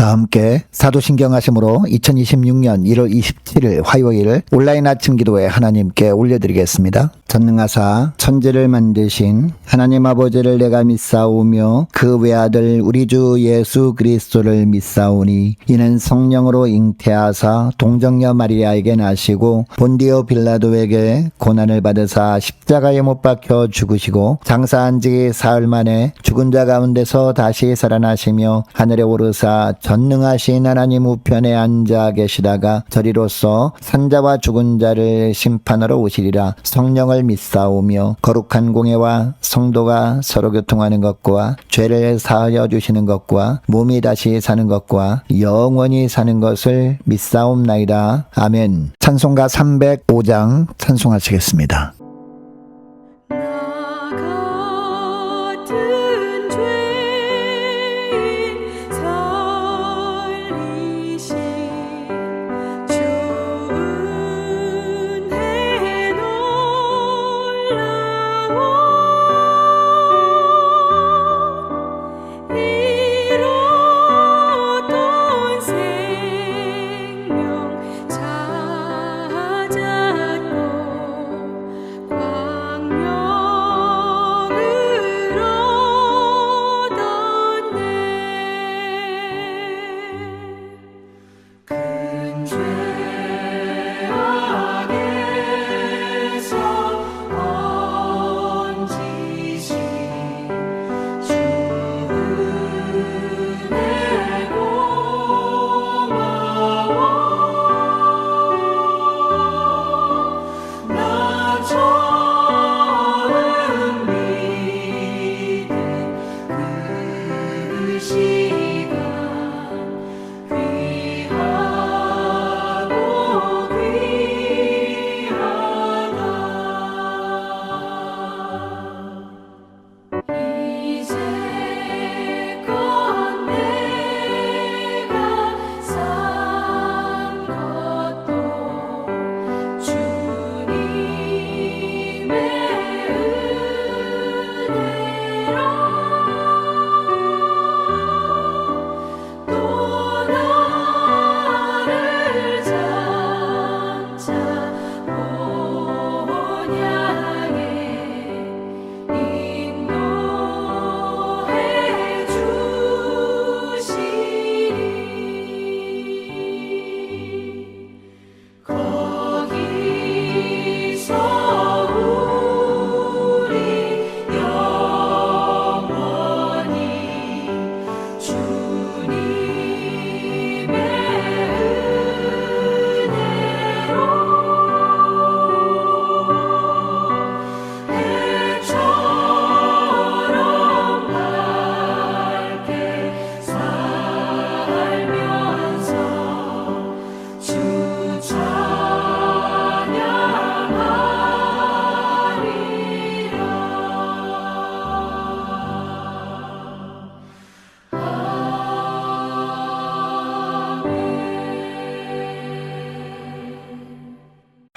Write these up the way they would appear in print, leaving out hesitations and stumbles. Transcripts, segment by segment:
다 함께 사도신경하심으로 2026년 1월 27일 화요일 온라인 아침 기도에 하나님께 올려드리겠습니다. 전능하사 천지를 만드신 하나님 아버지를 내가 믿사오며 그 외아들 우리 주 예수 그리스도를 믿사오니 이는 성령으로 잉태하사 동정녀 마리아에게 나시고 본디오 빌라도에게 고난을 받으사 십자가에 못 박혀 죽으시고 장사한 지 사흘 만에 죽은 자 가운데서 다시 살아나시며 하늘에 오르사 전능하신 하나님 우편에 앉아 계시다가 저리로서 산자와 죽은 자를 심판하러 오시리라. 성령을 믿사오며 거룩한 공예와 성도가 서로 교통하는 것과 죄를 사하여 주시는 것과 몸이 다시 사는 것과 영원히 사는 것을 믿사옵나이다. 아멘. 찬송가 305장 찬송하시겠습니다.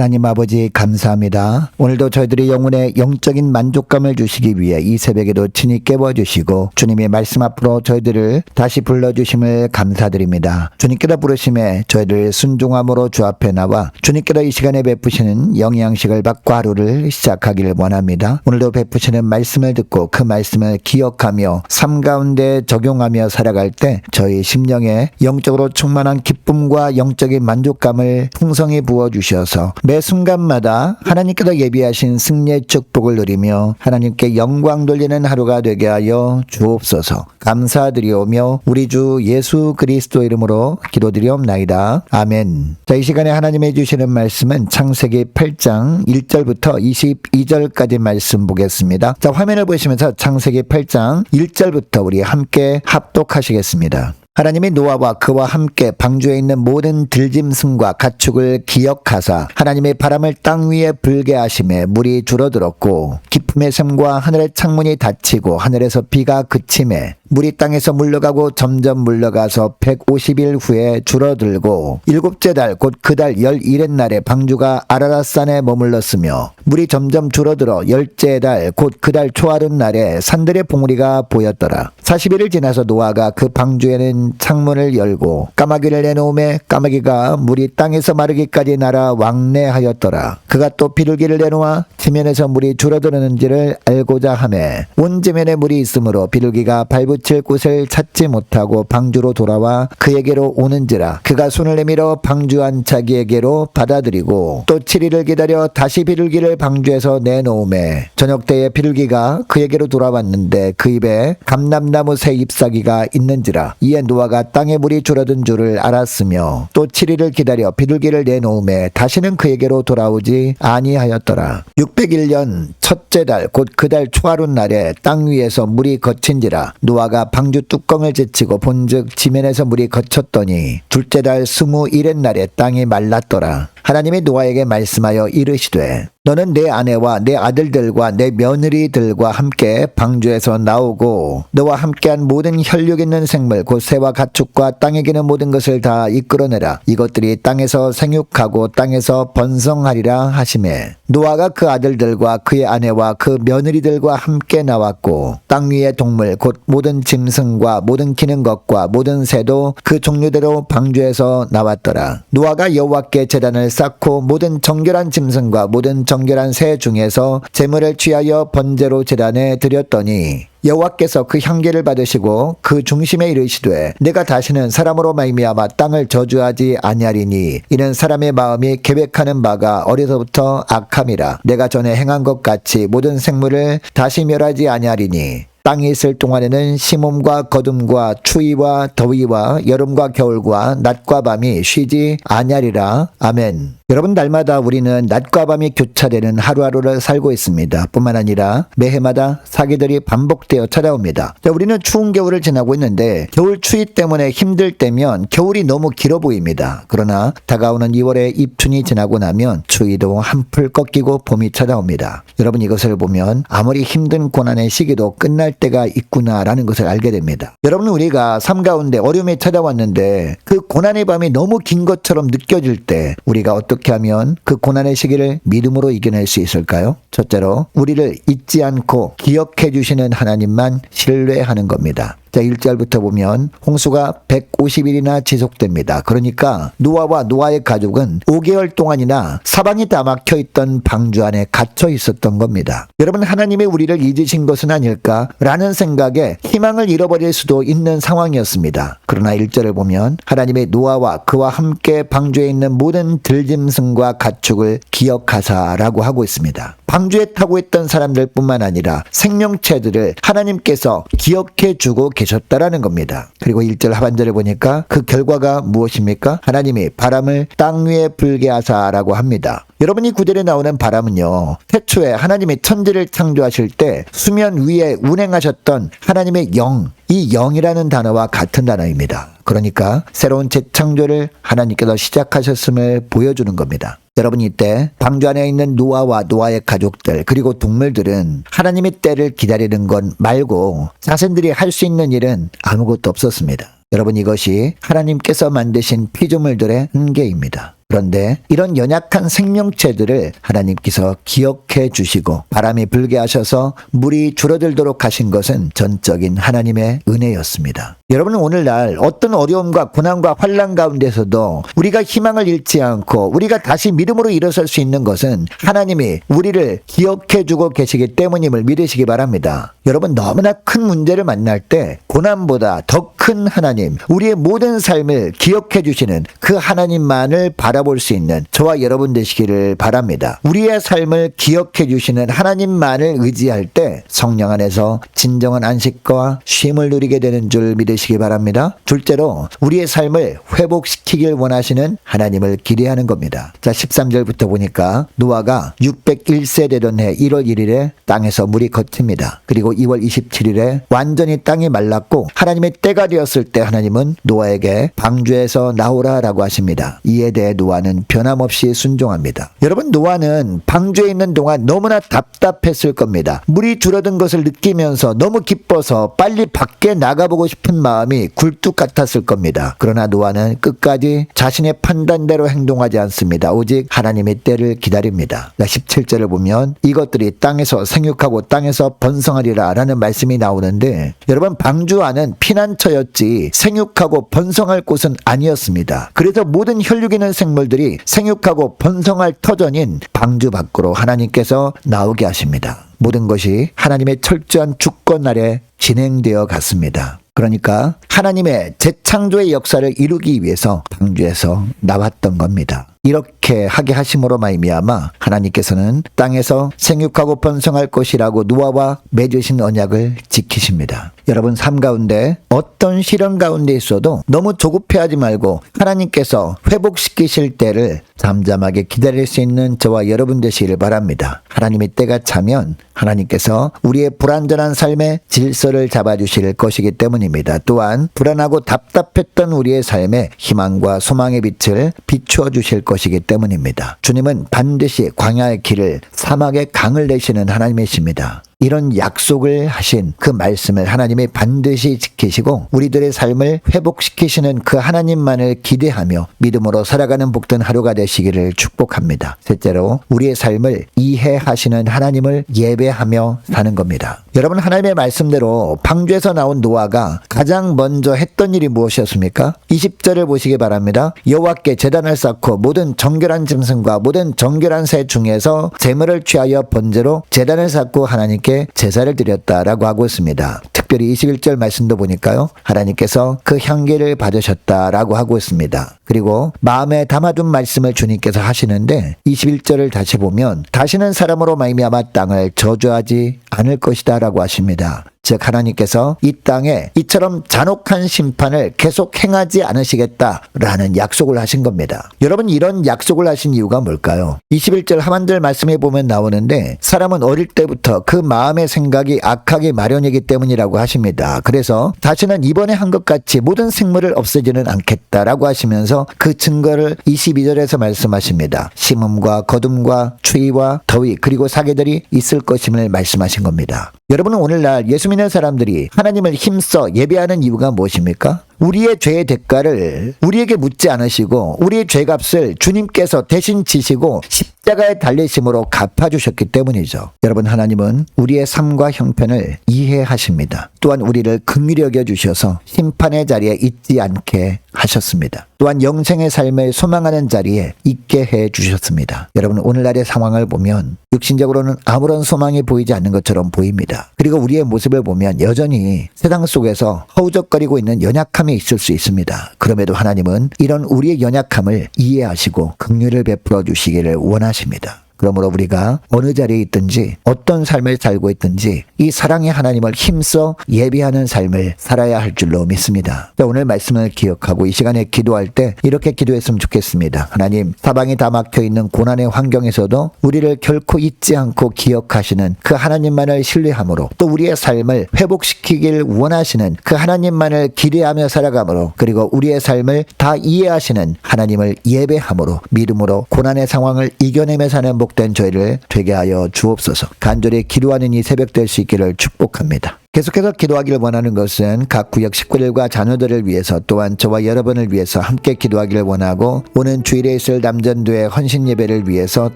하나님 아버지 감사합니다. 오늘도 저희들이 영혼의 영적인 만족감을 주시기 위해 이 새벽에도 친히 깨워주시고 주님의 말씀 앞으로 저희들을 다시 불러주심을 감사드립니다. 주님께로 부르심에 저희들 순종함으로 주 앞에 나와 주님께로 이 시간에 베푸시는 영양식을 받고 하루를 시작하기를 원합니다. 오늘도 베푸시는 말씀을 듣고 그 말씀을 기억하며 삶 가운데 적용하며 살아갈 때 저희 심령에 영적으로 충만한 기쁨과 영적인 만족감을 풍성히 부어주셔서 매 순간마다 하나님께서 예비하신 승리의 축복을 누리며 하나님께 영광 돌리는 하루가 되게 하여 주옵소서. 감사드리오며 우리 주 예수 그리스도 이름으로 기도드리옵나이다. 아멘. 자, 이 시간에 하나님이 주시는 말씀은 창세기 8장 1절부터 22절까지 말씀 보겠습니다. 자, 화면을 보시면서 창세기 8장 1절부터 우리 함께 합독하시겠습니다. 하나님이 노아와 그와 함께 방주에 있는 모든 들짐승과 가축을 기억하사 하나님의 바람을 땅 위에 불게 하심에 물이 줄어들었고 기품의 샘과 하늘의 창문이 닫히고 하늘에서 비가 그침에 물이 땅에서 물러가고 점점 물러가서 150일 후에 줄어들고 일곱째 달 곧 그 달 11의 날에 방주가 아라랏산에 머물렀으며 물이 점점 줄어들어 열째 달 곧 그 달 초하룻 날에 산들의 봉우리가 보였더라. 40일을 지나서 노아가 그 방주에는 창문을 열고 까마귀를 내놓음에 까마귀가 물이 땅에서 마르기까지 날아 왕래하였더라. 그가 또 비둘기를 내놓아 지면에서 물이 줄어드는지를 알고자 하매 온 지면에 물이 있으므로 비둘기가 발붙일 곳을 찾지 못하고 방주로 돌아와 그에게로 오는지라. 그가 손을 내밀어 방주 안 자기에게로 받아들이고 또 7일을 기다려 다시 비둘기를 방주에서 내놓음에 저녁 때에 비둘기가 그에게로 돌아왔는데 그 입에 감람나무 새 잎사귀가 있는지라. 이에 노아가 땅에 물이 줄어든 줄을 알았으며 또 7일을 기다려 비둘기를 내놓음에 다시는 그에게로 돌아오지 아니하였더라. 601년 첫째 달 곧 그 달 초하룻 날에 땅 위에서 물이 거친지라. 노아가 방주 뚜껑을 제치고 본즉 지면에서 물이 거쳤더니 둘째 달 21의 날에 땅이 말랐더라. 하나님이 노아에게 말씀하여 이르시되 너는 내 아내와 내 아들들과 내 며느리들과 함께 방주에서 나오고 너와 함께한 모든 혈육 있는 생물 곧 새와 가축과 땅에 기는 모든 것을 다 이끌어내라. 이것들이 땅에서 생육하고 땅에서 번성하리라 하시매 노아가 그 아들들과 그의 아내와 그 며느리들과 함께 나왔고 땅 위의 동물 곧 모든 짐승과 모든 기는 것과 모든 새도 그 종류대로 방주에서 나왔더라. 노아가 여호와께 제단을 쌓고 모든 정결한 짐승과 모든 정결한 새 중에서 제물을 취하여 번제로 제단에 드렸더니 여호와께서 그 향기를 받으시고 그 중심에 이르시되 내가 다시는 사람으로 말미암아 땅을 저주하지 아니하리니 이는 사람의 마음이 계획하는 바가 어려서부터 악함이라. 내가 전에 행한 것 같이 모든 생물을 다시 멸하지 아니하리니 땅에 있을 동안에는 심음과 거둠과 추위와 더위와 여름과 겨울과 낮과 밤이 쉬지 아니하리라. 아멘. 여러분, 날마다 우리는 낮과 밤이 교차되는 하루하루를 살고 있습니다. 뿐만 아니라 매해마다 사기들이 반복되어 찾아옵니다. 자, 우리는 추운 겨울을 지나고 있는데 겨울 추위 때문에 힘들 때면 겨울이 너무 길어 보입니다. 그러나 다가오는 2월의 입춘이 지나고 나면 추위도 한풀 꺾이고 봄이 찾아옵니다. 여러분, 이것을 보면 아무리 힘든 고난의 시기도 끝날 때가 있구나라는 것을 알게 됩니다. 여러분, 우리가 삶 가운데 어려움이 찾아왔는데 그 고난의 밤이 너무 긴 것처럼 느껴질 때 우리가 어떻게 하면 그 고난의 시기를 믿음으로 이겨낼 수 있을까요? 첫째로 우리를 잊지 않고 기억해 주시는 하나님만 신뢰하는 겁니다. 자, 1절부터 보면 홍수가 150일이나 지속됩니다. 그러니까 노아와 노아의 가족은 5개월 동안이나 사방이 다 막혀있던 방주 안에 갇혀 있었던 겁니다. 여러분, 하나님이 우리를 잊으신 것은 아닐까라는 생각에 희망을 잃어버릴 수도 있는 상황이었습니다. 그러나 1절을 보면 하나님의 노아와 그와 함께 방주에 있는 모든 들짐승과 가축을 기억하사라고 하고 있습니다. 방주에 타고 있던 사람들 뿐만 아니라 생명체들을 하나님께서 기억해 주고 계셨다라는 겁니다. 그리고 1절 하반절에 보니까 그 결과가 무엇입니까? 하나님이 바람을 땅 위에 불게 하사라고 합니다. 여러분, 이 구절에 나오는 바람은요, 태초에 하나님이 천지를 창조하실 때 수면 위에 운행하셨던 하나님의 영, 이 영이라는 단어와 같은 단어입니다. 그러니까 새로운 재창조를 하나님께서 시작하셨음을 보여주는 겁니다. 여러분, 이때 방주 안에 있는 노아와 노아의 가족들 그리고 동물들은 하나님의 때를 기다리는 것 말고 자신들이 할 수 있는 일은 아무것도 없었습니다. 여러분, 이것이 하나님께서 만드신 피조물들의 한계입니다. 그런데 이런 연약한 생명체들을 하나님께서 기억해 주시고 바람이 불게 하셔서 물이 줄어들도록 하신 것은 전적인 하나님의 은혜였습니다. 여러분은 오늘날 어떤 어려움과 고난과 환난 가운데서도 우리가 희망을 잃지 않고 우리가 다시 믿음으로 일어설 수 있는 것은 하나님이 우리를 기억해 주고 계시기 때문임을 믿으시기 바랍니다. 여러분, 너무나 큰 문제를 만날 때 고난보다 더 큰 하나님, 우리의 모든 삶을 기억해 주시는 그 하나님만을 바라볼 수 있는 저와 여러분 되시기를 바랍니다. 우리의 삶을 기억해 주시는 하나님만을 의지할 때 성령 안에서 진정한 안식과 쉼을 누리게 되는 줄 믿으시기 바랍니다. 둘째로 우리의 삶을 회복시키길 원하시는 하나님을 기대하는 겁니다. 자, 13절부터 보니까 노아가 601세 되던 해 1월 1일에 땅에서 물이 거칩니다. 그리고 2월 27일에 완전히 땅이 말랐고 하나님의 때가 되었을 때 하나님은 노아에게 방주에서 나오라라고 하십니다. 이에 대해 노아 노아는 변함없이 순종합니다. 여러분, 노아는 방주에 있는 동안 너무나 답답했을 겁니다. 물이 줄어든 것을 느끼면서 너무 기뻐서 빨리 밖에 나가보고 싶은 마음이 굴뚝 같았을 겁니다. 그러나 노아는 끝까지 자신의 판단대로 행동하지 않습니다. 오직 하나님의 때를 기다립니다. 17절을 보면 이것들이 땅에서 생육하고 땅에서 번성하리라 라는 말씀이 나오는데, 여러분, 방주 안은 피난처였지 생육하고 번성할 곳은 아니었습니다. 그래서 모든 혈육 있는 생물들이 생육하고 번성할 터전인 방주 밖으로 하나님께서 나오게 하십니다. 모든 것이 하나님의 철저한 주권 아래 진행되어 갔습니다. 그러니까 하나님의 재창조의 역사를 이루기 위해서 방주에서 나왔던 겁니다. 이렇게 하게 하심으로 말미암아 하나님께서는 땅에서 생육하고 번성할 것이라고 노아와 맺으신 언약을 지키십니다. 여러분, 삶 가운데 어떤 시련 가운데 있어도 너무 조급해하지 말고 하나님께서 회복시키실 때를 잠잠하게 기다릴 수 있는 저와 여러분 되시기를 바랍니다. 하나님의 때가 차면 하나님께서 우리의 불완전한 삶의 질서를 잡아주실 것이기 때문입니다. 또한 불안하고 답답했던 우리의 삶에 희망과 소망의 빛을 비추어 주실 것이기 때문입니다. 주님은 반드시 광야의 길을, 사막의 강을 내시는 하나님이십니다. 이런 약속을 하신 그 말씀을 하나님이 반드시 지키시고 우리들의 삶을 회복시키시는 그 하나님만을 기대하며 믿음으로 살아가는 복된 하루가 되시기를 축복합니다. 셋째로, 우리의 삶을 이해하시는 하나님을 예배하며 사는 겁니다. 여러분, 하나님의 말씀대로 방주에서 나온 노아가 가장 먼저 했던 일이 무엇이었습니까? 20절을 보시기 바랍니다. 여호와께 제단을 쌓고 모든 정결한 짐승과 모든 정결한 새 중에서 제물을 취하여 번제로 제단을 쌓고 하나님께 제사를 드렸다라고 하고 있습니다. 특별히 21절 말씀도 보니까요, 하나님께서 그 향기를 받으셨다라고 하고 있습니다. 그리고 마음에 담아둔 말씀을 주님께서 하시는데 21절을 다시 보면 다시는 사람으로 말미암아 땅을 저주하지 않을 것이다 라고 하십니다. 즉, 하나님께서 이 땅에 이처럼 잔혹한 심판을 계속 행하지 않으시겠다라는 약속을 하신 겁니다. 여러분, 이런 약속을 하신 이유가 뭘까요? 21절 하반절 말씀에 보면 나오는데, 사람은 어릴 때부터 그 마음의 생각이 악하기 마련이기 때문이라고 하십니다. 그래서 다시는 이번에 한 것 같이 모든 생물을 없애지는 않겠다라고 하시면서 그 증거를 22절에서 말씀하십니다. 심음과 거둠과 추위와 더위 그리고 사계들이 있을 것임을 말씀하신 겁니다. 여러분은 오늘날 예수 믿는 사람들이 하나님을 힘써 예배하는 이유가 무엇입니까? 우리의 죄의 대가를 우리에게 묻지 않으시고 우리의 죄값을 주님께서 대신 지시고 십자가에 달리심으로 갚아주셨기 때문이죠. 여러분, 하나님은 우리의 삶과 형편을 이해하십니다. 또한 우리를 긍휼히 여겨주셔서 심판의 자리에 있지 않게 하셨습니다. 또한 영생의 삶을 소망하는 자리에 있게 해주셨습니다. 여러분, 오늘날의 상황을 보면 육신적으로는 아무런 소망이 보이지 않는 것처럼 보입니다. 그리고 우리의 모습을 보면 여전히 세상 속에서 허우적거리고 있는 연약함이 있을 수 있습니다. 그럼에도 하나님은 이런 우리의 연약함을 이해하시고 긍휼을 베풀어 주시기를 원하십니다. 그러므로 우리가 어느 자리에 있든지 어떤 삶을 살고 있든지 이 사랑의 하나님을 힘써 예배하는 삶을 살아야 할 줄로 믿습니다. 오늘 말씀을 기억하고 이 시간에 기도할 때 이렇게 기도했으면 좋겠습니다. 하나님, 사방이 다 막혀있는 고난의 환경에서도 우리를 결코 잊지 않고 기억하시는 그 하나님만을 신뢰함으로, 또 우리의 삶을 회복시키길 원하시는 그 하나님만을 기대하며 살아가므로, 그리고 우리의 삶을 다 이해하시는 하나님을 예배함으로 믿음으로 고난의 상황을 이겨내며 사는 된 저희를 되게 하여 주옵소서. 간절히 기도하는 이 새벽 될 수 있기를 축복합니다. 계속해서 기도하기를 원하는 것은 각 구역 식구들과 자녀들을 위해서, 또한 저와 여러분을 위해서 함께 기도하기를 원하고, 오는 주일에 있을 남전도의 헌신 예배를 위해서,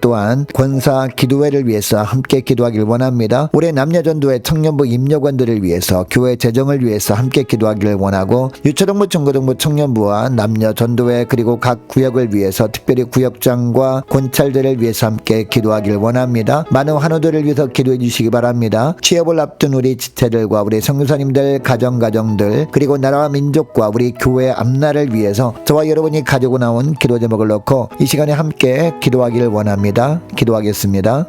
또한 권사 기도회를 위해서 함께 기도하기를 원합니다. 올해 남녀전도회 청년부 임력원들을 위해서, 교회 재정을 위해서 함께 기도하기를 원하고, 유초등부 중고등부 청년부와 남녀전도회 그리고 각 구역을 위해서, 특별히 구역장과 권찰들을 위해서 함께 기도하기를 원합니다. 많은 환우들을 위해서 기도해 주시기 바랍니다. 취업을 앞둔 우리 지체들, 우리 선교사님들, 가정들, 그리고 나라와 민족과 우리 교회 앞날을 위해서 저와 여러분이 가지고 나온 기도 제목을 넣고 이 시간에 함께 기도하기를 원합니다. 기도하겠습니다.